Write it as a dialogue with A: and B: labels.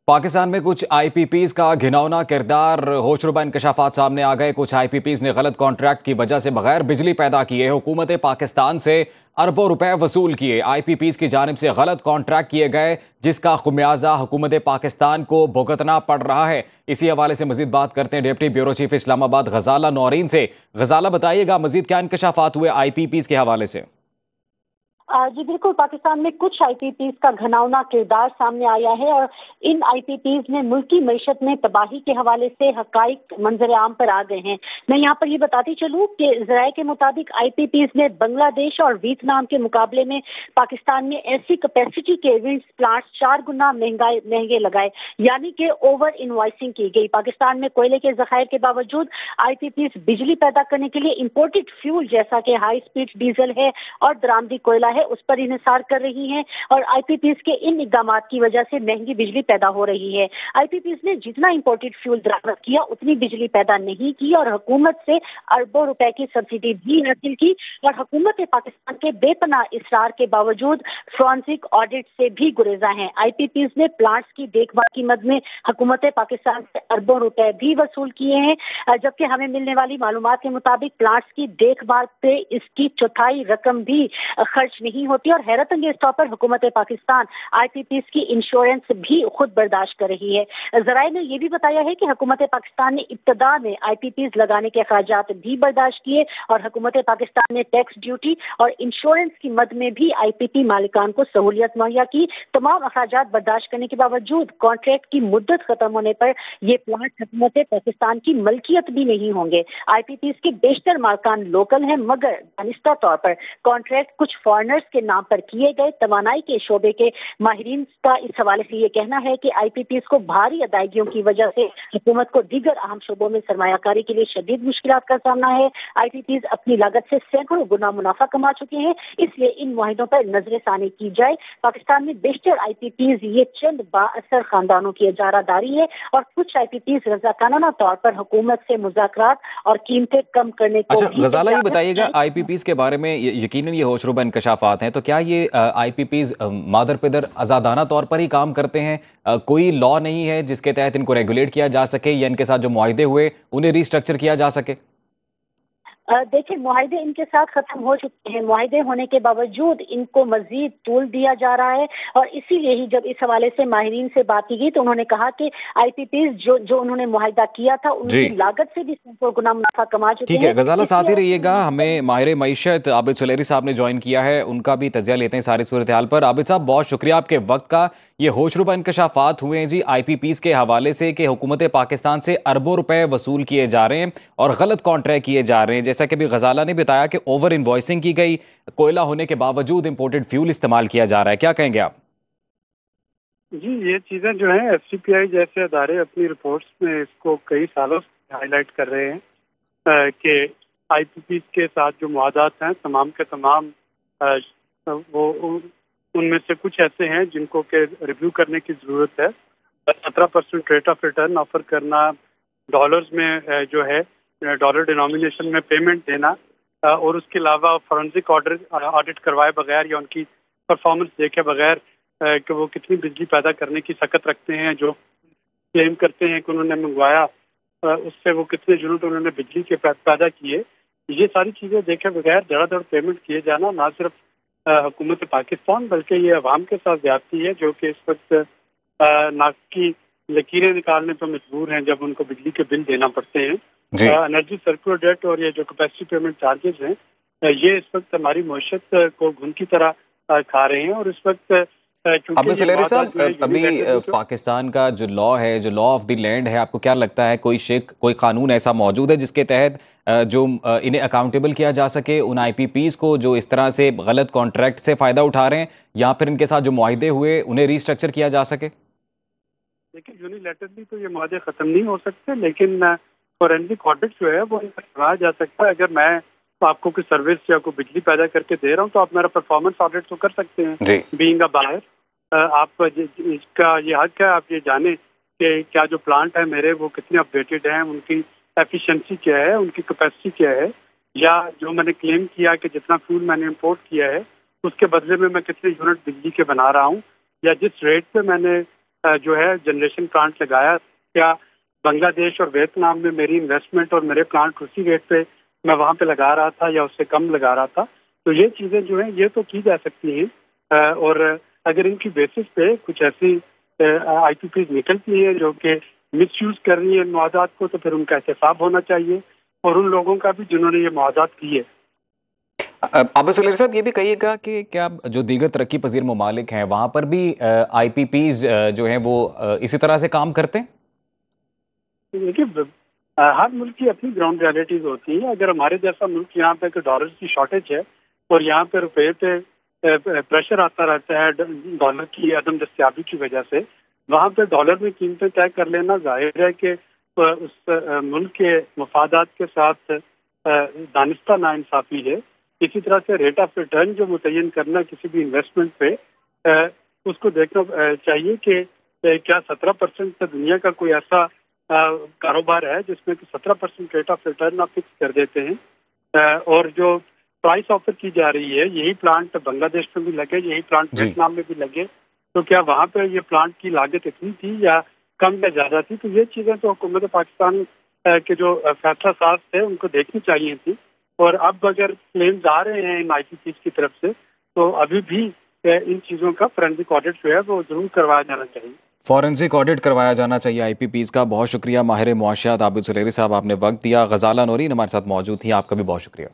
A: पाकिस्तान में कुछ आईपीपीज का घिनौना किरदार होशरुबा इंकशाफात सामने आ गए। कुछ आईपीपीज ने गलत कॉन्ट्रैक्ट की वजह से बगैर बिजली पैदा किए हुकूमत पाकिस्तान से अरबों रुपए वसूल किए। आईपीपीज की जानिब से गलत कॉन्ट्रैक्ट किए गए, जिसका खुमियाजा हुकूमत पाकिस्तान को भुगतना पड़ रहा है। इसी हवाले से मजीद बात करते हैं डिप्टी ब्यूरो चीफ इस्लामाबाद गजाला नौरीन से। गजाला, बताइएगा मजीद क्या इंकशाफात हुए आईपीपीज के हवाले से?
B: जी बिल्कुल, पाकिस्तान में कुछ आईपीपीज का घिनौना किरदार सामने आया है और इन आईपीपीज ने मुल्की मईशत में तबाही के हवाले से हकाइक मंजर आम पर आ गए हैं। मैं यहाँ पर ये बताती चलूँ कि ज़राए के मुताबिक आईपीपीज ने बांग्लादेश और वियतनाम के मुकाबले में पाकिस्तान में ऐसी कैपेसिटी के विंड प्लांट्स 4 गुना महंगे लगाए, यानी कि ओवर इनवॉइसिंग की गई। पाकिस्तान में कोयले के जखायर के बावजूद आईपीपीज बिजली पैदा करने के लिए इम्पोर्टेड फ्यूल जैसा कि हाई स्पीड डीजल है और दरामदी कोयला है उस पर इन्हिसार कर रही हैं और आईपीपीज के इन इक़दामात की वजह से महंगी बिजली पैदा हो रही है। आईपीपीज ने जितना इंपोर्टेड फ्यूल दरामद किया उतनी बिजली पैदा नहीं की और हुकूमत से अरबों रुपए की सब्सिडी भी हासिल की और हुकूमत पाकिस्तान के बेपनाह इसरार के बावजूद फॉरेंसिक ऑडिट से भी गुरेजा है। आईपीपीज ने प्लांट्स की देखभाल की मद में हुकूमत पाकिस्तान से अरबों रुपए भी वसूल किए हैं, जबकि हमें मिलने वाली मालूमात के मुताबिक प्लांट्स की देखभाल पे इसकी चौथाई रकम भी खर्च नहीं होती और हैरत अंगेज तौर पर हुकूमत पाकिस्तान आईपीपीज की इंश्योरेंस भी खुद बर्दाश्त कर रही है। ज़राए ने यह भी बताया है कि हुकूमत पाकिस्तान ने इब्तदा में आईपीपीज लगाने के अखराजात भी बर्दाश्त किए और हुकूमत पाकिस्तान ने टैक्स ड्यूटी और इंश्योरेंस की मद में भी आईपीपी मालिकान को सहूलियत मुहैया की। तमाम अखराजात बर्दाश्त करने के बावजूद कॉन्ट्रैक्ट की मुद्दत खत्म होने पर यह प्लांट हुकूमत पाकिस्तान की मलकियत भी नहीं होंगे। आईपीपीज के बेशतर मालिकान लोकल हैं, मगर दानिस्ता तौर पर कॉन्ट्रैक्ट कुछ फॉरनर्स के नाम पर किए गए। तवानाई के शोबे के माहिरीन का इस हवाले से ये कहना है कि आईपीपीज को भारी अदायगियों की वजह से हुकूमत को दीगर अहम शोबों में सरमायाकारी के लिए शदीद मुश्किलात का सामना है। आईपीपीज अपनी लागत से सैकड़ों गुना मुनाफा कमा चुके हैं, इसलिए इन मुआहिदों पर नजरसानी की जाए। पाकिस्तान में बेशतर आईपीपीज ये चंद बाअसर खानदानों की इजारादारी है और कुछ आईपीपीज रजाकाना तौर पर हुकूमत से मुज़ाकरात और कीमतें कम करने को।
A: अच्छा गजाला, ये बताइएगा आईपीपीज के बारे में यकीनन ये होशरुबा इंकशाफात हैं, तो क्या ये आईपीपीज मादर पिदर आज़ादाना तौर पर ही काम करते हैं? कोई लॉ नहीं है जिसके तहत इनको रेगुलेट किया जा सके या इनके साथ जो मुआहिदे हुए उन्हें रिस्ट्रक्चर किया जा सके?
B: देखिए, मुआहिदे इनके साथ खत्म हो चुके हैं। मुआहिदे होने के बावजूद इनको मजीद तूल दिया जा रहा है और इसीलिए ही जब इस हवाले से माहिरीन से बात की गई तो उन्होंने कहा कि आईपीपीज जो उन्होंने मुआहिदा किया था उनकी लागत से भी सैकड़ों गुना मुनाफा कमा चुके हैं।
A: ठीक है गजाला, साथ ही रहिएगा। हमें माहिर मईशत आबिद सुलेरी साहब ने ज्वाइन किया है, उनका भी तजिया लेते हैं सारी सूरत हाल पर। आबिद साहब, बहुत शुक्रिया आपके वक्त का। ये होशरुबा इंकशाफात हुए हैं जी आईपीपीज के हवाले से कि हुकूमत पाकिस्तान से अरबों रुपए वसूल किए जा रहे हैं और गलत कॉन्ट्रैक्ट किए जा रहे हैं। जैसा कि अभी गजाला ने बताया कि ओवर इनवॉइसिंग की गई, कोयला होने के बावजूद इंपोर्टेड फ्यूल इस्तेमाल किया जा रहा है। क्या कहेंगे आप?
C: जी, ये चीज़ें जो हैं एफसीपीआई जैसे अदारे अपनी रिपोर्ट्स में इसको कई सालों से हाईलाइट कर रहे हैं कि आईपीपी के साथ जो मुआहदात हैं तमाम के तमाम वो उनमें से कुछ ऐसे हैं जिनको के रिव्यू करने की ज़रूरत है। 17% रेट ऑफ रिटर्न ऑफर करना, डॉलर्स में जो है डॉलर डिनोमिनेशन में पेमेंट देना और उसके अलावा फॉरेंसिक ऑडिट करवाए बगैर या उनकी परफॉर्मेंस देखे बगैर कि वो कितनी बिजली पैदा करने की सकत रखते हैं, जो क्लेम करते हैं कि उन्होंने मंगवाया उससे वो कितने यूनिट उन्होंने बिजली के पैदा किए, ये सारी चीज़ें देखे बगैर धड़ाधड़ पेमेंट किए जाना ना सिर्फ हुकूमत पाकिस्तान बल्कि ये अवाम के साथ ज्यादती है, जो कि इस वक्त नाक की लकीरें निकालने पर मजबूर हैं जब उनको बिजली के बिल देना पड़ते हैं। एनर्जी सर्कुलर डेट और ये जो कैपेसिटी पेमेंट चार्जेस हैं ये इस वक्त हमारी मईशत को घुन की तरह खा रहे हैं और इस वक्त
A: आबिद सुलेरी साहब, अभी पाकिस्तान का जो लॉ है, जो लॉ ऑफ द लैंड है, आपको क्या लगता है कोई कानून ऐसा मौजूद है जिसके तहत जो इन्हें अकाउंटेबल किया जा सके उन आईपीपीज को जो इस तरह से गलत कॉन्ट्रैक्ट से फायदा उठा रहे हैं, या फिर इनके साथ जो मुआहिदे हुए उन्हें रिस्ट्रक्चर किया जा सके?
C: देखिए, यूनिलैटरली तो ये मुआहदे खत्म नहीं हो सकते, लेकिन फॉरेंसिक ऑडिट जो है वो करवाया जा सकता है। अगर मैं आपको कोई सर्विस या कोई बिजली पैदा करके दे रहा हूँ तो आप मेरा परफॉर्मेंस ऑडिट तो कर सकते हैं बीइंग अ बायर। आप इसका ये हक है, आप ये जाने कि क्या जो प्लांट है मेरे वो कितने अपडेटेड हैं, उनकी एफिशिएंसी क्या है, उनकी कैपेसिटी क्या है, या जो मैंने क्लेम किया कि जितना फ्यूल मैंने इंपोर्ट किया है उसके बदले में मैं कितने यूनिट बिजली के बना रहा हूँ, या जिस रेट पे मैंने جو ہے جنریشن پلانٹ لگایا، کیا بنگلہ دیش اور ویتنام میں میری انویسٹمنٹ اور میرے پلانٹ اسی ریٹ پہ میں وہاں پہ لگا رہا تھا یا اس سے کم لگا رہا تھا؟ تو یہ چیزیں جو ہیں یہ تو کی جا سکتی ہیں، اور اگر ان کی بیسس پہ کچھ ایسی آئی پی پیز نکلتی ہیں جو کہ مس یوز کر رہی ہیں ان معاہدات کو، تو پھر ان کا احتساب ہونا چاہیے، اور ان لوگوں کا بھی جنہوں نے یہ معاہدات کیے۔
A: عابد سلیری صاحب، یہ بھی کہیے گا کہ کیا جو دیگر ترقی پذیر ممالک ہیں وہاں پر بھی آئی پی پیز جو ہیں وہ اسی طرح سے کام کرتے ہیں؟
C: دیکھیے، ہر ملک کی اپنی گراؤنڈ ریالٹیز ہوتی ہیں۔ اگر ہمارے جیسا ملک یہاں پہ کہ ڈالر کی شارٹیج ہے اور یہاں پہ روپے پہ پریشر آتا رہتا ہے ڈالر کی عدم دستیابی کی وجہ سے، وہاں پہ ڈالر میں قیمتیں طے کر لینا ظاہر ہے کہ اس ملک کے مفادات کے ساتھ دانستہ ناانصافی ہے۔ اسی طرح سے ریٹ آف ریٹرن جو متعین کرنا کسی بھی انویسٹمنٹ پہ، اس کو دیکھنا چاہیے کہ کیا 17% دنیا کا کوئی ایسا کاروبار ہے جس میں کہ 17% ریٹ آف ریٹرن آپ فکس کر دیتے ہیں، اور جو پرائس آفر کی جا رہی ہے یہی پلانٹ بنگلہ دیش میں بھی لگے، یہی پلانٹ ویتنام میں بھی لگے، تو کیا وہاں پہ یہ پلانٹ کی لاگت اتنی تھی یا کم یا زیادہ تھی؟ تو یہ چیزیں تو حکومت پاکستان کے جو فیصلہ ساز تھے ان کو دیکھنی چاہیے تھی، اور اب اگر کلیمز آ رہے ہیں ان آئی پی پیز کی طرف سے تو ابھی بھی ان چیزوں کا فورینسک آڈٹ جو ہے وہ ضرور کروایا جانا چاہیے۔
A: فورنزک آڈٹ کروایا جانا چاہیے آئی پی پیز کا۔ بہت شکریہ ماہر معاشیات عابد سلیری صاحب، آپ نے وقت دیا۔ غزالہ نورین ہمارے ساتھ موجود تھی، آپ کا بھی بہت شکریہ۔